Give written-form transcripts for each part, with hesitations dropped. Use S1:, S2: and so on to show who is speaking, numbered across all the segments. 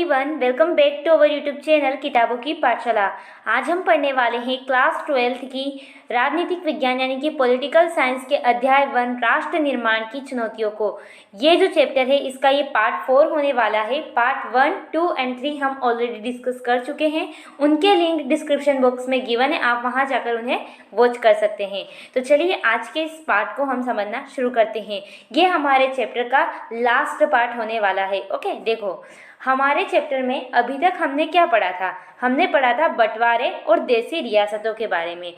S1: Everyone, welcome back to our YouTube channel किताबों की पाठशाला। आज हम पढ़ने वाले हैं क्लास 12th की राजनीतिक विज्ञान यानी कि पॉलिटिकल साइंस के अध्याय 1 राष्ट्र निर्माण की चुनौतियों को। ये जो चैप्टर है इसका ये पार्ट 4 होने वाला है। पार्ट 1, 2 एंड 3 हम ऑलरेडी डिस्कस कर चुके हैं। उनके लिंक डिस्क्रिप्शन बॉक्स में गिवन है, आप वहाँ जाकर उन्हें वॉच कर सकते हैं। तो चलिए आज के इस पार्ट को हम समझना शुरू करते हैं। ये हमारे चैप्टर का लास्ट पार्ट होने वाला है। ओके, देखो हमारे चैप्टर में अभी तक हमने क्या पढ़ा था। हमने पढ़ा था बंटवारे और देसी रियासतों के बारे में।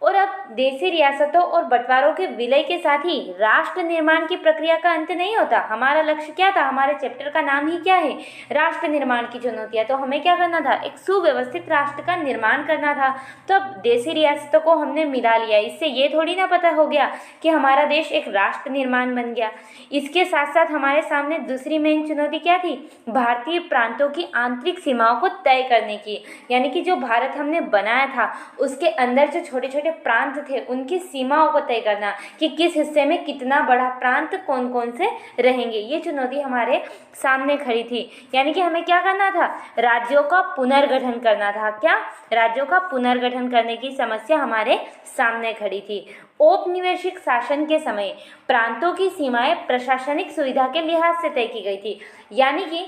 S1: और अब देसी रियासतों और बंटवारों के विलय के साथ ही राष्ट्र निर्माण की प्रक्रिया का अंत नहीं होता। हमारा लक्ष्य क्या था, हमारे चैप्टर का नाम ही क्या है, राष्ट्र निर्माण की चुनौतियां। तो हमें क्या करना था, एक सुव्यवस्थित राष्ट्र का निर्माण करना था। तो अब देसी रियासतों को हमने मिला लिया। इससे ये थोड़ी ना पता हो गया कि हमारा देश एक राष्ट्र निर्माण बन गया। इसके साथ साथ हमारे सामने दूसरी मेन चुनौती क्या थी, भारतीय प्रांतों की आंतरिक सीमाओं को तय करने की। यानी कि जो भारत हमने बनाया था उसके अंदर जो छोटे छोटे प्रांत थे उनकी सीमाओं को तय करना कि किस हिस्से में कितना बड़ा प्रांत कौन कौन से रहेंगे। ये चुनौती हमारे सामने खड़ी थी। यानी कि हमें क्या करना था, राज्यों का पुनर्गठन करना था। क्या, राज्यों का पुनर्गठन करने की समस्या हमारे सामने खड़ी थी। औपनिवेशिक शासन के समय प्रांतों की सीमाएं प्रशासनिक सुविधा के लिहाज से तय की गई थी। यानी कि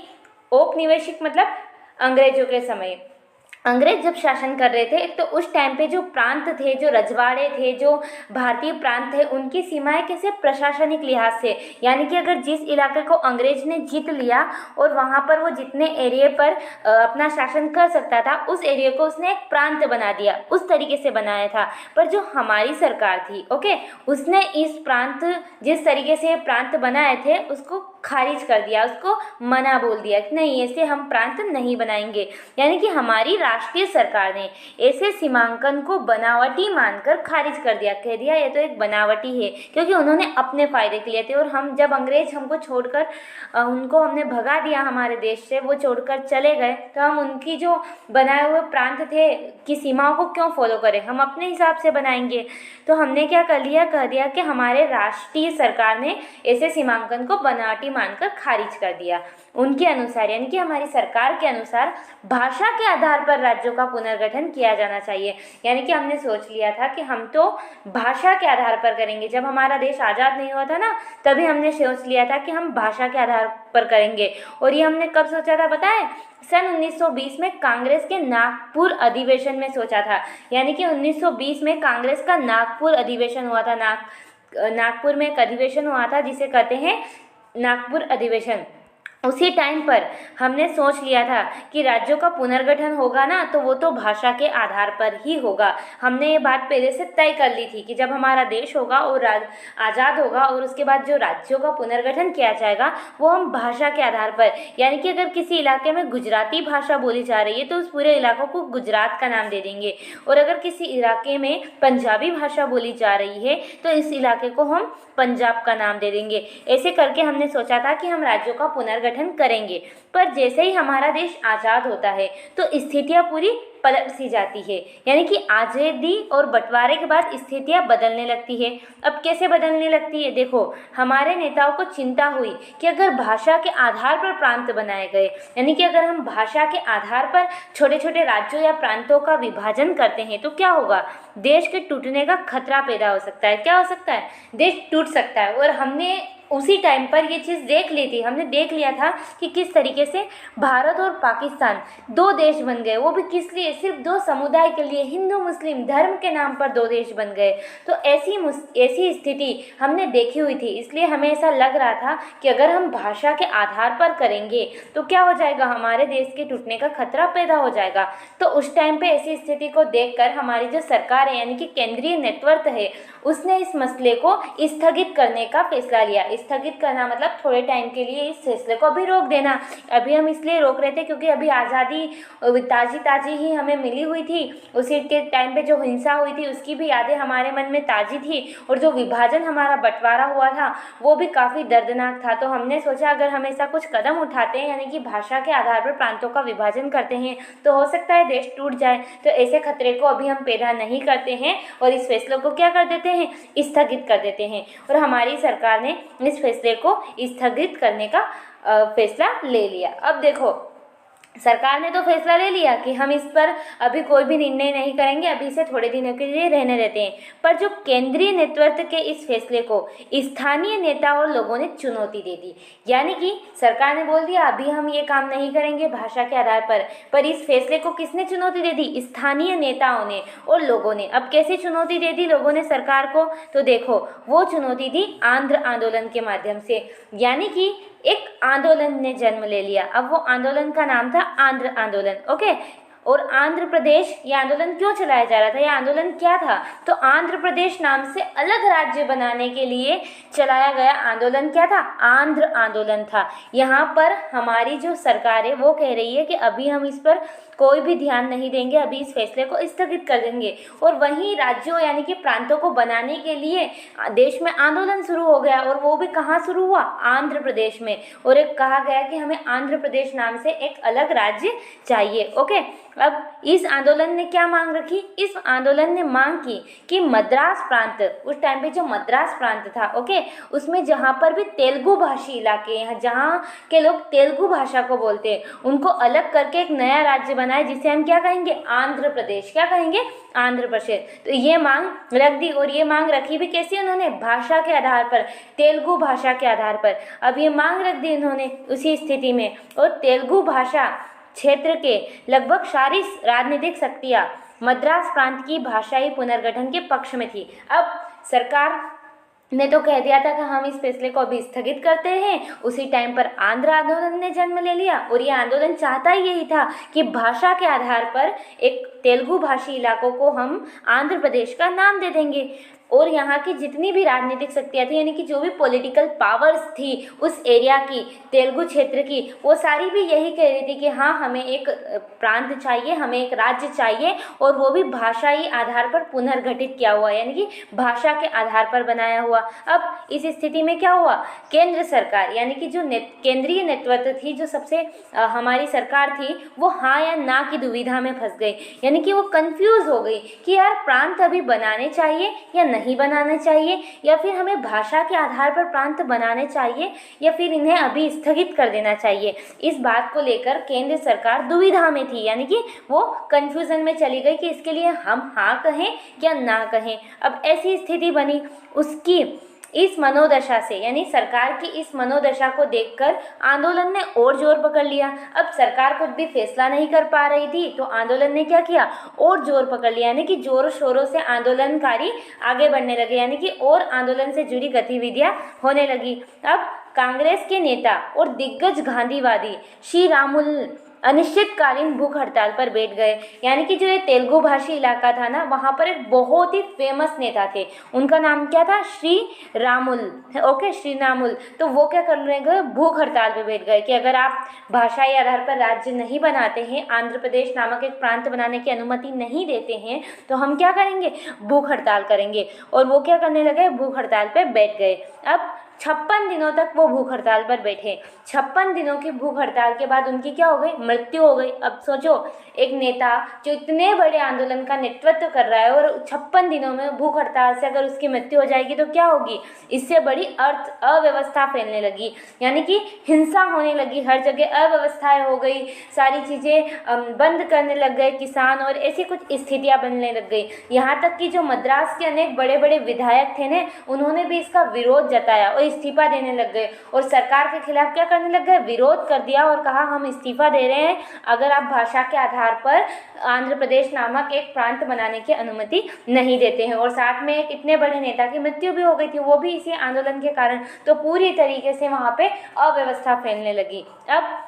S1: औपनिवेशिक मतलब अंग्रेजों के समय, अंग्रेज जब शासन कर रहे थे तो उस टाइम पे जो प्रांत थे, जो रजवाड़े थे, जो भारतीय प्रांत थे, उनकी सीमाएं कैसे, प्रशासनिक लिहाज से। यानी कि अगर जिस इलाके को अंग्रेज ने जीत लिया और वहाँ पर वो जितने एरिया पर अपना शासन कर सकता था उस एरिया को उसने एक प्रांत बना दिया, उस तरीके से बनाया था। पर जो हमारी सरकार थी, ओके, उसने इस प्रांत, जिस तरीके से प्रांत बनाए थे उसको खारिज कर दिया, उसको मना बोल दिया कि नहीं, ऐसे हम प्रांत नहीं बनाएंगे। यानी कि हमारी राष्ट्रीय सरकार ने ऐसे सीमांकन को बनावटी मानकर खारिज कर दिया, कह दिया ये तो एक बनावटी है, क्योंकि उन्होंने अपने फायदे के लिए थे। और हम जब अंग्रेज हमको छोड़कर उनको हमने भगा दिया हमारे देश से, वो छोड़कर चले गए, तो हम उनकी जो बनाए हुए प्रांत थे की सीमाओं को क्यों फॉलो करें, हम अपने हिसाब से बनाएंगे। तो हमने क्या कर लिया, कह दिया कि हमारे राष्ट्रीय सरकार ने ऐसे सीमांकन को बनावटी मानकर खारिज कर दिया। उनके अनुसार यानी कि हमारी सरकार के अनुसार भाषा के आधार पर राज्यों का पुनर्गठन किया जाना चाहिए। यानी कि हमने सोच लिया था कि हम तो भाषा के आधार पर करेंगे। जब हमारा देश आज़ाद नहीं हुआ था ना, तभी हमने सोच लिया था कि हम भाषा के आधार पर करेंगे। और ये हमने कब सोचा था बताएं, सन 1920 में कांग्रेस के नागपुर अधिवेशन में सोचा था। यानी कि 1920 में कांग्रेस का नागपुर अधिवेशन हुआ था। नागपुर में एक अधिवेशन हुआ था जिसे कहते हैं नागपुर अधिवेशन। उसी टाइम पर हमने सोच लिया था कि राज्यों का पुनर्गठन होगा ना, तो वो तो भाषा के आधार पर ही होगा। हमने ये बात पहले से तय कर ली थी कि जब हमारा देश होगा और आज़ाद होगा और उसके बाद जो राज्यों का पुनर्गठन किया जाएगा वो हम भाषा के आधार पर, यानी कि अगर किसी इलाके में गुजराती भाषा बोली जा रही है तो उस पूरे इलाकों को गुजरात का नाम दे देंगे। और अगर किसी इलाके में पंजाबी भाषा बोली जा रही है तो इस इलाके को हम पंजाब का नाम दे देंगे। ऐसे करके हमने सोचा था कि हम राज्यों का पुनर्गठन करेंगे। पर जैसे ही हमारा देश आज़ाद होता है तो स्थितियां पूरी पलट सी जाती है। यानी कि आज़ादी और बंटवारे के बाद स्थितियां बदलने लगती है। अब कैसे बदलने लगती है, देखो हमारे नेताओं को चिंता हुई कि अगर भाषा के आधार पर प्रांत बनाए गए, यानी कि अगर हम भाषा के आधार पर छोटे छोटे राज्यों या प्रांतों का विभाजन करते हैं तो क्या होगा, देश के टूटने का खतरा पैदा हो सकता है। क्या हो सकता है, देश टूट सकता है। और हमने उसी टाइम पर ये चीज़ देख ली थी। हमने देख लिया था कि किस तरीके से भारत और पाकिस्तान दो देश बन गए, वो भी किस लिए, सिर्फ दो समुदाय के लिए, हिंदू मुस्लिम धर्म के नाम पर दो देश बन गए। तो ऐसी स्थिति हमने देखी हुई थी। इसलिए हमें ऐसा लग रहा था कि अगर हम भाषा के आधार पर करेंगे तो क्या हो जाएगा, हमारे देश के टूटने का खतरा पैदा हो जाएगा। तो उस टाइम पे ऐसी स्थिति को देखकर हमारी जो सरकार है यानी कि केंद्रीय नेतृत्व है उसने इस मसले को स्थगित करने का फैसला लिया। स्थगित करना मतलब थोड़े टाइम के लिए इस फैसले को अभी रोक देना। अभी हम इसलिए रोक रहे थे क्योंकि अभी आज़ादी ताज़ी ही हमें मिली हुई थी। उसी के टाइम पे जो हिंसा हुई थी उसकी भी यादें हमारे मन में ताज़ी थी, और जो विभाजन हमारा बंटवारा हुआ था वो भी काफ़ी दर्दनाक था। तो हमने सोचा अगर हम ऐसा कुछ कदम उठाते हैं यानी कि भाषा के आधार पर प्रांतों का विभाजन करते हैं तो हो सकता है देश टूट जाए। तो ऐसे खतरे को अभी हम पैदा नहीं करते हैं और इस फैसले को क्या कर देते हैं, स्थगित कर देते हैं। और हमारी सरकार ने इस फैसले को स्थगित करने का फैसला ले लिया। अब देखो सरकार ने तो फैसला ले लिया कि हम इस पर अभी कोई भी निर्णय नहीं करेंगे, अभी इसे थोड़े दिनों के लिए रहने देते हैं। पर जो केंद्रीय नेतृत्व के इस फैसले को स्थानीय नेता और लोगों ने चुनौती दे दी। यानी कि सरकार ने बोल दिया अभी हम ये काम नहीं करेंगे भाषा के आधार पर इस फैसले को किसने चुनौती दे दी? स्थानीय नेताओं ने और लोगों ने। अब कैसे चुनौती दे दी लोगों ने सरकार को? तो देखो, वो चुनौती दी आंध्र आंदोलन के माध्यम से। यानी कि एक आंदोलन ने जन्म ले लिया। अब वो आंदोलन का नाम था आंध्र आंदोलन। ओके, और आंध्र प्रदेश, ये आंदोलन क्यों चलाया जा रहा था? यह आंदोलन क्या था? तो आंध्र प्रदेश नाम से अलग राज्य बनाने के लिए चलाया गया आंदोलन क्या था? आंध्र आंदोलन था। यहाँ पर हमारी जो सरकार है वो कह रही है कि अभी हम इस पर कोई भी ध्यान नहीं देंगे, अभी इस फैसले को स्थगित कर देंगे। और वहीं राज्यों यानी कि प्रांतों को बनाने के लिए देश में आंदोलन शुरू हो गया, और वो भी कहाँ शुरू हुआ? आंध्र प्रदेश में। और एक कहा गया कि हमें आंध्र प्रदेश नाम से एक अलग राज्य चाहिए। ओके, अब इस आंदोलन ने क्या मांग रखी? इस आंदोलन ने मांग की कि मद्रास प्रांत, उस टाइम पे जो मद्रास प्रांत था, ओके, उसमें जहाँ पर भी तेलुगु भाषी इलाके हैं, जहाँ के लोग तेलुगु भाषा को बोलते हैं, उनको अलग करके एक नया राज्य बनाए जिसे हम क्या कहेंगे? आंध्र प्रदेश। क्या कहेंगे? आंध्र प्रदेश। तो ये मांग रख दी, और ये मांग रखी भी कैसी उन्होंने? भाषा के आधार पर, तेलुगु भाषा के आधार पर। अब ये मांग रख दी उन्होंने उसी स्थिति में, और तेलुगु भाषा क्षेत्र के लगभग सारी राजनीतिक शक्तियां मद्रास प्रांत की भाषाई पुनर्गठन के पक्ष में थी। अब सरकार ने तो कह दिया था कि हम इस फैसले को अभी स्थगित करते हैं। उसी टाइम पर आंध्र आंदोलन ने जन्म ले लिया, और ये आंदोलन चाहता ही यही था कि भाषा के आधार पर एक तेलुगु भाषी इलाकों को हम आंध्र प्रदेश का नाम दे देंगे। और यहाँ की जितनी भी राजनीतिक शक्तियाँ थी, यानी कि जो भी पॉलिटिकल पावर्स थी उस एरिया की, तेलुगु क्षेत्र की, वो सारी भी यही कह रही थी कि हाँ, हमें एक प्रांत चाहिए, हमें एक राज्य चाहिए, और वो भी भाषाई आधार पर पुनर्गठित किया हुआ, यानी कि भाषा के आधार पर बनाया हुआ। अब इस स्थिति में क्या हुआ? केंद्र सरकार यानी कि जो केंद्रीय नेतृत्व थी, जो सबसे हमारी सरकार थी, वो हाँ या ना की दुविधा में फंस गई। यानी कि वो कंफ्यूज हो गई कि यार प्रांत अभी बनाने चाहिए या नहीं बनाना चाहिए, या फिर हमें भाषा के आधार पर प्रांत बनाने चाहिए, या फिर इन्हें अभी स्थगित कर देना चाहिए। इस बात को लेकर केंद्र सरकार दुविधा में थी, यानी कि वो कंफ्यूजन में चली गई कि इसके लिए हम हाँ कहें या ना कहें। अब ऐसी स्थिति बनी। उसकी इस मनोदशा से, यानी सरकार की इस मनोदशा को देखकर आंदोलन ने और जोर पकड़ लिया। अब सरकार खुद भी फैसला नहीं कर पा रही थी, तो आंदोलन ने क्या किया? और जोर पकड़ लिया, यानी कि जोरों शोरों से आंदोलनकारी आगे बढ़ने लगे, यानी कि और आंदोलन से जुड़ी गतिविधियां होने लगी। अब कांग्रेस के नेता और दिग्गज गांधीवादी श्री रामुल अनिश्चितकालीन भूख हड़ताल पर बैठ गए। यानी कि जो ये तेलुगु भाषी इलाका था ना, वहाँ पर एक बहुत ही फेमस नेता थे, उनका नाम क्या था? श्री रामुल। ओके, श्री रामुल। तो वो क्या करने गए? भूख हड़ताल पे बैठ गए कि अगर आप भाषाई आधार पर राज्य नहीं बनाते हैं, आंध्र प्रदेश नामक एक प्रांत बनाने की अनुमति नहीं देते हैं, तो हम क्या करेंगे? भूख हड़ताल करेंगे। और वो क्या करने लगे? भूख हड़ताल पे बैठ गए। अब 56 दिनों तक वो भूख हड़ताल पर बैठे। 56 दिनों की भूख हड़ताल के बाद उनकी क्या हो गई? मृत्यु हो गई। अब सोचो, एक नेता जो इतने बड़े आंदोलन का नेतृत्व कर रहा है, और 56 दिनों में भूख हड़ताल से अगर उसकी मृत्यु हो जाएगी तो क्या होगी? इससे बड़ी अव्यवस्था फैलने लगी, यानी कि हिंसा होने लगी, हर जगह अव्यवस्थाएं हो गई, सारी चीज़ें बंद करने लग गए किसान, और ऐसी कुछ स्थितियाँ बनने लग गई। यहाँ तक कि जो मद्रास के अनेक बड़े बड़े विधायक थे ना, उन्होंने भी इसका विरोध जताया और इस्तीफा देने लग गए, और सरकार के खिलाफ क्या करने लग गए? विरोध कर दिया, और कहा हम इस्तीफा दे रहे हैं अगर आप भाषा के आधार पर आंध्र प्रदेश नामक एक प्रांत बनाने की अनुमति नहीं देते हैं। और साथ में एक इतने बड़े नेता की मृत्यु भी हो गई थी, वो भी इसी आंदोलन के कारण। तो पूरी तरीके से वहाँ पे अव्यवस्था फैलने लगी। अब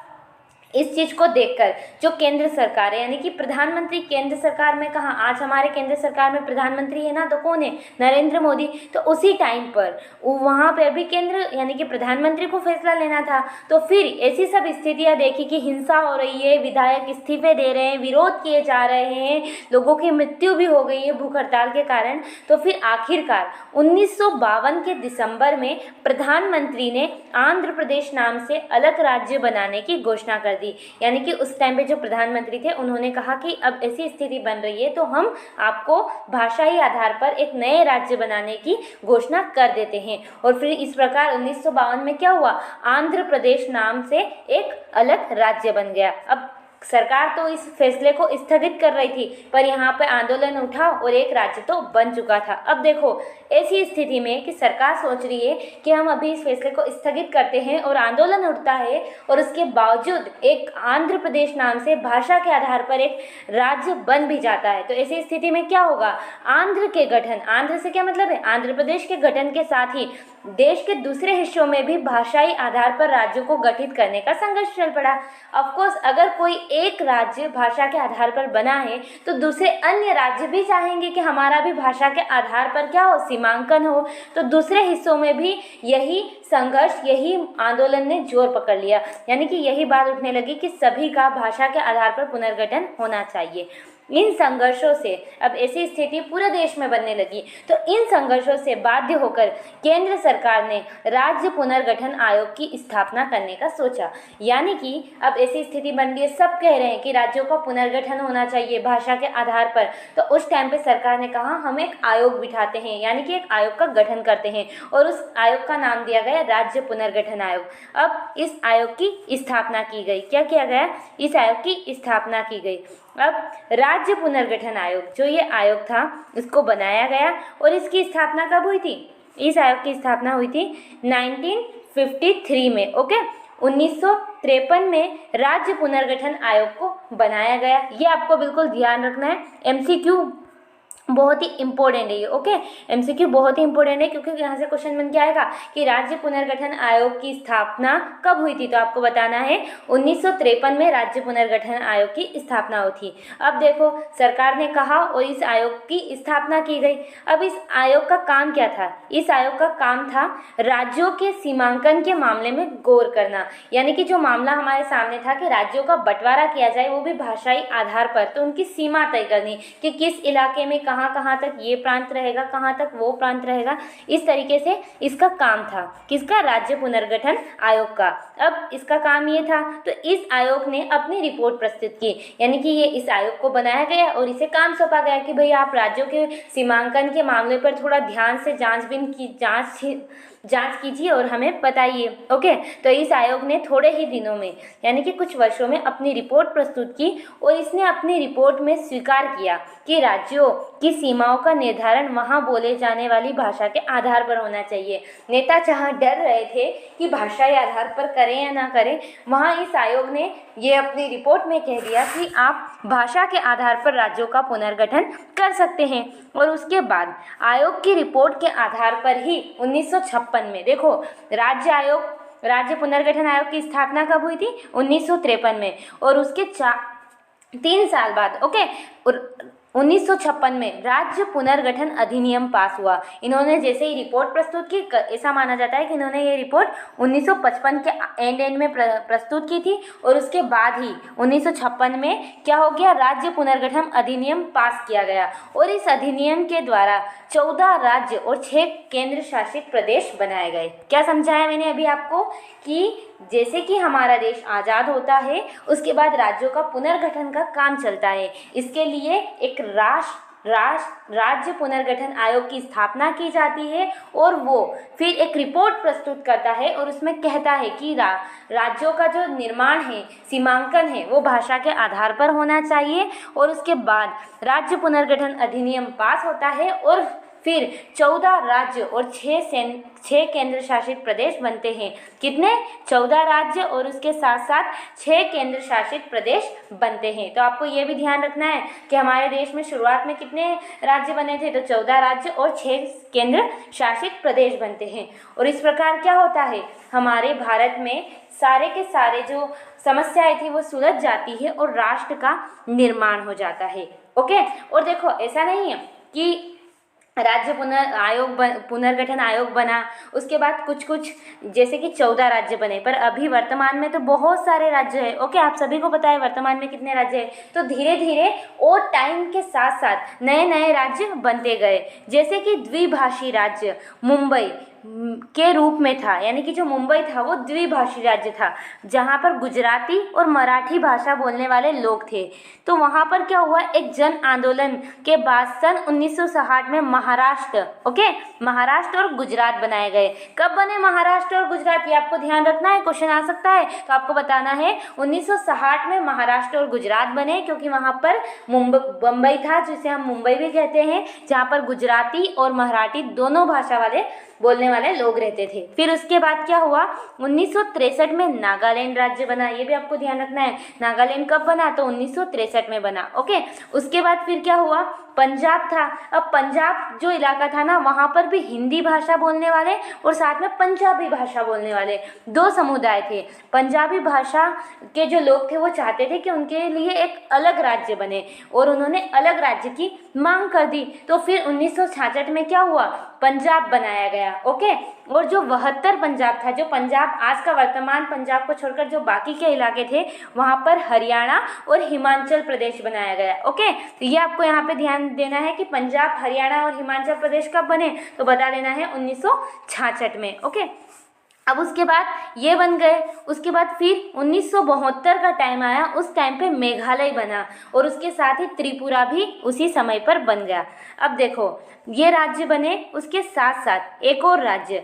S1: इस चीज़ को देखकर जो केंद्र सरकार है, यानी कि प्रधानमंत्री केंद्र सरकार में, कहाँ आज हमारे केंद्र सरकार में प्रधानमंत्री है ना, तो कौन है? नरेंद्र मोदी। तो उसी टाइम पर वहाँ पे भी केंद्र यानी कि प्रधानमंत्री को फैसला लेना था। तो फिर ऐसी सब स्थितियाँ देखी कि हिंसा हो रही है, विधायक इस्तीफे दे रहे हैं, विरोध किए जा रहे हैं, लोगों की मृत्यु भी हो गई है भूख हड़ताल के कारण। तो फिर आखिरकार 1952 के दिसंबर में प्रधानमंत्री ने आंध्र प्रदेश नाम से अलग राज्य बनाने की घोषणा कर दी। यानी कि उस टाइम पे जो प्रधानमंत्री थे, उन्होंने कहा कि अब ऐसी स्थिति बन रही है तो हम आपको भाषाई आधार पर एक नए राज्य बनाने की घोषणा कर देते हैं। और फिर इस प्रकार 1952 में क्या हुआ? आंध्र प्रदेश नाम से एक अलग राज्य बन गया। अब सरकार तो इस फैसले को स्थगित कर रही थी, पर यहाँ पे आंदोलन उठा और एक राज्य तो बन चुका था। अब देखो ऐसी स्थिति में कि सरकार सोच रही है कि हम अभी इस फैसले को स्थगित करते हैं और आंदोलन उठता है, और उसके बावजूद एक आंध्र प्रदेश नाम से भाषा के आधार पर एक राज्य बन भी जाता है। तो ऐसी स्थिति में क्या होगा, आंध्र के गठन, आंध्र से क्या मतलब है, आंध्र प्रदेश के गठन के साथ ही देश के दूसरे हिस्सों में भी भाषाई आधार पर राज्यों को गठित करने का संघर्ष चल पड़ा। ऑफकोर्स अगर कोई एक राज्य भाषा के आधार पर बना है तो दूसरे अन्य राज्य भी चाहेंगे कि हमारा भी भाषा के आधार पर क्या हो, सीमांकन हो। तो दूसरे हिस्सों में भी यही संघर्ष, यही आंदोलन ने जोर पकड़ लिया, यानी कि यही बात उठने लगी कि सभी का भाषा के आधार पर पुनर्गठन होना चाहिए। इन संघर्षों से अब ऐसी स्थिति पूरे देश में बनने लगी। तो इन संघर्षों से बाध्य होकर केंद्र सरकार ने राज्य पुनर्गठन आयोग की स्थापना करने का सोचा। यानी कि अब ऐसी स्थिति बन गई, सब कह रहे हैं कि राज्यों का पुनर्गठन होना चाहिए भाषा के आधार पर। तो उस टाइम पे सरकार ने कहा हम एक आयोग बिठाते हैं, यानी कि एक आयोग का गठन करते हैं, और उस आयोग का नाम दिया गया राज्य पुनर्गठन आयोग। अब इस आयोग की स्थापना की गई। क्या किया गया, इस आयोग की स्थापना की गई। अब राज्य पुनर्गठन आयोग, जो ये आयोग था, इसको बनाया गया। और इसकी स्थापना कब हुई थी, इस आयोग की स्थापना हुई थी 1953 में। ओके, 1953 में राज्य पुनर्गठन आयोग को बनाया गया। ये आपको बिल्कुल ध्यान रखना है, एमसीक्यू बहुत ही इंपॉर्टेंट है ये। ओके, एमसीक्यू बहुत ही इंपॉर्टेंट है, क्योंकि यहाँ से क्वेश्चन बन के आएगा कि राज्य पुनर्गठन आयोग की स्थापना कब हुई थी। तो आपको बताना है 1953 में राज्य पुनर्गठन आयोग की स्थापना हुई थी। अब देखो सरकार ने कहा और इस आयोग की स्थापना की गई। अब इस आयोग का काम क्या था, इस आयोग का काम था राज्यों के सीमांकन के मामले में गौर करना। यानी कि जो मामला हमारे सामने था कि राज्यों का बंटवारा किया जाए, वो भी भाषाई आधार पर, तो उनकी सीमा तय करनी कि किस इलाके में कहाँ तक ये प्रांत रहेगा, कहाँ तक वो प्रांत रहेगा। इस तरीके से इसका काम था, किसका, राज्य पुनर्गठन आयोग का। अब इसका काम ये था, तो इस आयोग ने अपनी रिपोर्ट प्रस्तुत की। यानी कि ये इस आयोग को बनाया गया और इसे काम सौंपा गया कि भाई आप राज्यों के सीमांकन के मामले पर थोड़ा ध्यान से जांच कीजिए और हमें बताइए। ओके, तो इस आयोग ने थोड़े ही दिनों में, यानी कि कुछ वर्षों में अपनी रिपोर्ट प्रस्तुत की, और इसने अपनी रिपोर्ट में स्वीकार किया कि राज्यों की सीमाओं का निर्धारण वहां बोले जाने वाली भाषा के आधार पर होना चाहिए। नेता जहां डर रहे थे कि भाषाई आधार पर करें या ना करें, वहां इस आयोग ने ये अपनी रिपोर्ट में कह दिया कि आप भाषा के आधार पर राज्यों का पुनर्गठन कर सकते हैं। और उसके बाद आयोग की रिपोर्ट के आधार पर ही 1956 में, देखो राज्य पुनर्गठन आयोग की स्थापना कब हुई थी, 1953 में, और उसके 3 साल बाद, ओके, 1956 में राज्य पुनर्गठन अधिनियम पास हुआ। इन्होंने जैसे ही रिपोर्ट प्रस्तुत की, ऐसा माना जाता है कि इन्होंने ये रिपोर्ट 1955 के एंड में प्रस्तुत की थी, और उसके बाद ही 1956 में क्या हो गया, राज्य पुनर्गठन अधिनियम पास किया गया। और इस अधिनियम के द्वारा 14 राज्य और 6 केंद्र शासित प्रदेश बनाए गए। क्या समझाया मैंने अभी आपको, कि जैसे कि हमारा देश आज़ाद होता है, उसके बाद राज्यों का पुनर्गठन का काम चलता है। इसके लिए एक राज्य पुनर्गठन आयोग की स्थापना की जाती है, और वो फिर एक रिपोर्ट प्रस्तुत करता है और उसमें कहता है कि राज्यों का जो निर्माण है, सीमांकन है, वो भाषा के आधार पर होना चाहिए। और उसके बाद राज्य पुनर्गठन अधिनियम पास होता है, और फिर 14 राज्य और 6 केंद्र शासित प्रदेश बनते हैं। कितने, 14 राज्य और उसके साथ साथ 6 केंद्र शासित प्रदेश बनते हैं। तो आपको ये भी ध्यान रखना है कि हमारे देश में शुरुआत में कितने राज्य बने थे, तो 14 राज्य और 6 केंद्र शासित प्रदेश बनते हैं। और इस प्रकार क्या होता है, हमारे भारत में सारे के सारे जो समस्याएं थी वो सुलझ जाती है और राष्ट्र का निर्माण हो जाता है। ओके, और देखो ऐसा नहीं है कि राज्य पुनर्गठन आयोग बना, उसके बाद कुछ जैसे कि 14 राज्य बने, पर अभी वर्तमान में तो बहुत सारे राज्य हैं। ओके, आप सभी को पता है वर्तमान में कितने राज्य हैं। तो धीरे धीरे और टाइम के साथ साथ नए नए राज्य बनते गए, जैसे कि द्विभाषी राज्य मुंबई, के रूप में था, यानी कि जो मुंबई था वो द्विभाषी राज्य था जहाँ पर गुजराती और मराठी भाषा बोलने वाले लोग थे। तो वहाँ पर क्या हुआ, एक जन आंदोलन के बाद सन 1960 में महाराष्ट्र, महाराष्ट्र और गुजरात बनाए गए। कब बने महाराष्ट्र और गुजरात, ये आपको ध्यान रखना है, क्वेश्चन आ सकता है। तो आपको बताना है 1960 में महाराष्ट्र और गुजरात बने, क्योंकि वहाँ पर मुंबई था जिसे हम मुंबई भी कहते हैं, जहाँ पर गुजराती और मराठी दोनों भाषा वाले बोलने वाले लोग रहते थे। फिर उसके बाद क्या हुआ, 1963 में नागालैंड राज्य बना, ये भी आपको ध्यान रखना है। नागालैंड कब बना, तो 1963 में बना। उसके बाद फिर क्या हुआ, पंजाब था। अब पंजाब जो इलाका था ना, वहाँ पर भी हिंदी भाषा बोलने वाले और साथ में पंजाबी भाषा बोलने वाले दो समुदाय थे। पंजाबी भाषा के जो लोग थे वो चाहते थे कि उनके लिए एक अलग राज्य बने और उन्होंने अलग राज्य की मांग कर दी। तो फिर 1966 में क्या हुआ, पंजाब बनाया गया। और जो 72 पंजाब था, जो पंजाब आज का वर्तमान पंजाब को छोड़कर जो बाकी के इलाके थे, वहाँ पर हरियाणा और हिमाचल प्रदेश बनाया गया। तो ये आपको यहाँ पे ध्यान देना है कि पंजाब, हरियाणा और हिमाचल प्रदेश कब बने, तो बता देना है 1966 में। अब उसके बाद ये बन गए। उसके बाद फिर 1972 का टाइम आया, उस टाइम पे मेघालय बना और उसके साथ ही त्रिपुरा भी उसी समय पर बन गया। अब देखो ये राज्य बने, उसके साथ साथ एक और राज्य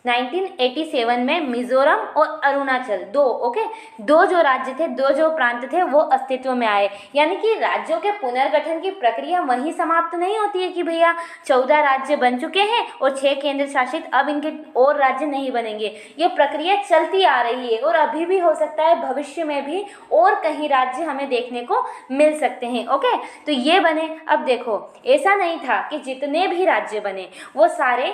S1: 1987 में मिजोरम और अरुणाचल, दो जो राज्य थे, दो जो प्रांत थे वो अस्तित्व में आए। यानी कि राज्यों के पुनर्गठन की प्रक्रिया वहीं समाप्त नहीं होती है कि भैया 14 राज्य बन चुके हैं और 6 केंद्र शासित, अब इनके और राज्य नहीं बनेंगे। ये प्रक्रिया चलती आ रही है और अभी भी हो सकता है भविष्य में भी और कहीं राज्य हमें देखने को मिल सकते हैं। तो ये बने। अब देखो ऐसा नहीं था कि जितने भी राज्य बने वो सारे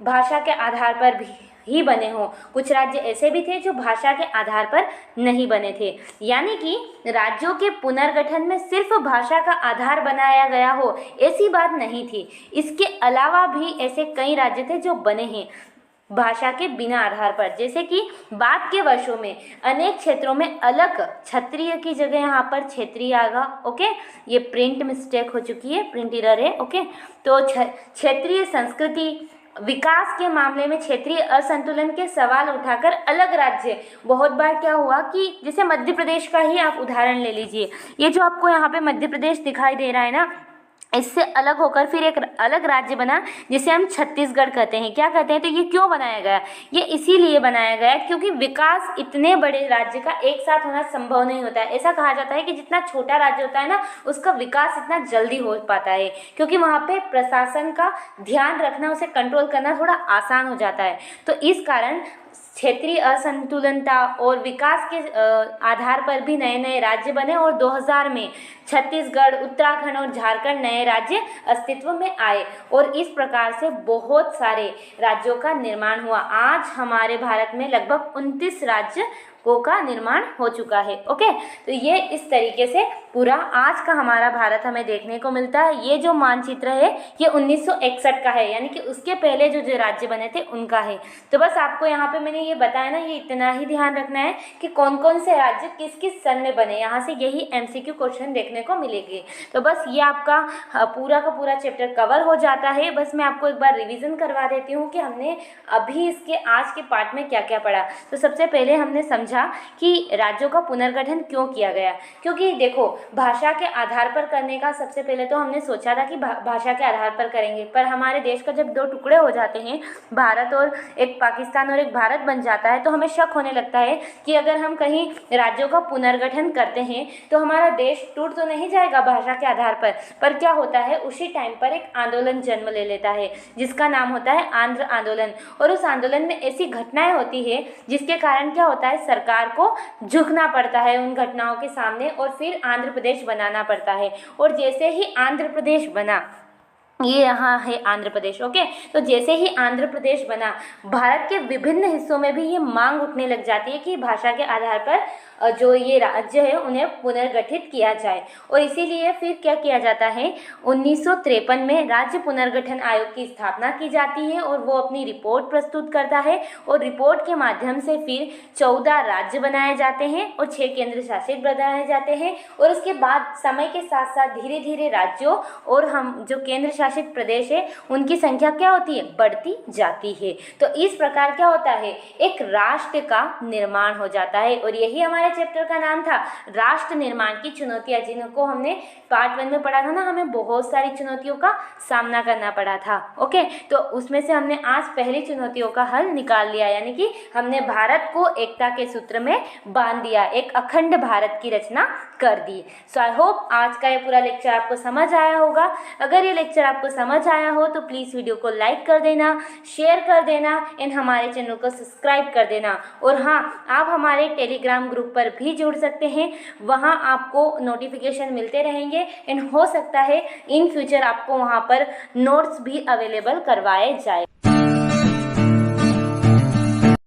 S1: भाषा के आधार पर भी ही बने हों, कुछ राज्य ऐसे भी थे जो भाषा के आधार पर नहीं बने थे। यानी कि राज्यों के पुनर्गठन में सिर्फ भाषा का आधार बनाया गया हो ऐसी बात नहीं थी। इसके अलावा भी ऐसे कई राज्य थे जो बने हैं भाषा के बिना आधार पर। जैसे कि बाद के वर्षों में अनेक क्षेत्रों में अलग क्षत्रिय की जगह यहाँ पर क्षेत्रीय आएगा। ये प्रिंट मिस्टेक हो चुकी है, प्रिंट एरर है। तो क्षेत्रीय संस्कृति विकास के मामले में क्षेत्रीय असंतुलन के सवाल उठाकर अलग राज्य, बहुत बार क्या हुआ कि जैसे मध्य प्रदेश का ही आप उदाहरण ले लीजिए, ये जो आपको यहाँ पे मध्य प्रदेश दिखाई दे रहा है ना, इससे अलग होकर फिर एक अलग राज्य बना जिसे हम छत्तीसगढ़ कहते हैं। क्या कहते हैं, तो ये क्यों बनाया गया, ये इसीलिए बनाया गया क्योंकि विकास इतने बड़े राज्य का एक साथ होना संभव नहीं होता है। ऐसा कहा जाता है कि जितना छोटा राज्य होता है ना, उसका विकास इतना जल्दी हो पाता है क्योंकि वहाँ पे प्रशासन का ध्यान रखना, उसे कंट्रोल करना थोड़ा आसान हो जाता है। तो इस कारण क्षेत्रीय असंतुलनता और विकास के आधार पर भी नए नए राज्य बने और 2000 में छत्तीसगढ़, उत्तराखंड और झारखंड नए राज्य अस्तित्व में आए और इस प्रकार से बहुत सारे राज्यों का निर्माण हुआ। आज हमारे भारत में लगभग 29 राज्य का निर्माण हो चुका है। तो ये इस तरीके से पूरा आज का हमारा भारत हमें देखने को मिलता है। ये जो मानचित्र है ये 1961 का है, यानी कि उसके पहले जो राज्य बने थे उनका है। तो बस आपको यहाँ पे मैंने ये बताया ना, ये इतना ही ध्यान रखना है कि कौन कौन से राज्य किस किस सन में बने, यहाँ से यही MCQ क्वेश्चन देखने को मिलेंगे। तो बस ये आपका पूरा का पूरा चैप्टर कवर हो जाता है। बस मैं आपको एक बार रिविजन करवा देती हूँ कि हमने अभी इसके आज के पार्ट में क्या क्या पढ़ा। तो सबसे पहले हमने समझा कि राज्यों का पुनर्गठन क्यों किया गया, क्योंकि देखो भाषा के आधार पर करने का सबसे पहले तो हमने सोचा था कि भाषा के आधार पर करेंगे, पर हमारे देश का जब 2 टुकड़े हो जाते हैं, भारत और एक पाकिस्तान और एक भारत बन जाता है, तो हमें शक होने लगता है कि अगर हम कहीं राज्यों का पुनर्गठन करते हैं तो हमारा देश टूट तो नहीं जाएगा भाषा के आधार पर क्या होता है उसी टाइम पर एक आंदोलन जन्म ले लेता है जिसका नाम होता है आंध्र आंदोलन। और उस आंदोलन में ऐसी घटनाएं होती है जिसके कारण क्या होता है, सरकार को झुकना पड़ता है उन घटनाओं के सामने और फिर आंध्र प्रदेश बनाना पड़ता है। और जैसे ही आंध्र प्रदेश बना, ये यहाँ है आंध्र प्रदेश। तो जैसे ही आंध्र प्रदेश बना, भारत के विभिन्न हिस्सों में भी ये मांग उठने लग जाती है कि भाषा के आधार पर जो ये राज्य है उन्हें पुनर्गठित किया जाए। और इसीलिए फिर क्या किया जाता है, 1953 में राज्य पुनर्गठन आयोग की स्थापना की जाती है और वो अपनी रिपोर्ट प्रस्तुत करता है और रिपोर्ट के माध्यम से फिर 14 राज्य बनाए जाते हैं और 6 केंद्र शासित बनाए जाते हैं। और उसके बाद समय के साथ साथ धीरे धीरे राज्यों और हम जो केंद्र शासित प्रदेश है उनकी संख्या क्या होती है, बढ़ती जाती है। तो इस प्रकार क्या होता है, एक राष्ट्र का निर्माण हो जाता है। और यही हमारे चैप्टर का नाम था, राष्ट्र निर्माण की चुनौतियां, जिनको हमने पार्ट 1 में पढ़ा था ना, हमें बहुत सारी चुनौतियों का सामना करना पड़ा था। ओके, तो उसमें से हमने आज पहली चुनौतियों का हल निकाल लिया, यानी कि हमने भारत को एकता के सूत्र में बांध दिया, एक अखंड भारत की रचना कर दी। सो आई होप आज का ये पूरा लेक्चर आपको समझ आया होगा। अगर ये लेक्चर आपको समझ आया हो तो प्लीज़ वीडियो को लाइक कर देना, शेयर कर देना एंड हमारे चैनल को सब्सक्राइब कर देना। और हाँ, आप हमारे टेलीग्राम ग्रुप पर भी जुड़ सकते हैं, वहाँ आपको नोटिफिकेशन मिलते रहेंगे एंड हो सकता है इन फ्यूचर आपको वहाँ पर नोट्स भी अवेलेबल करवाए जाए।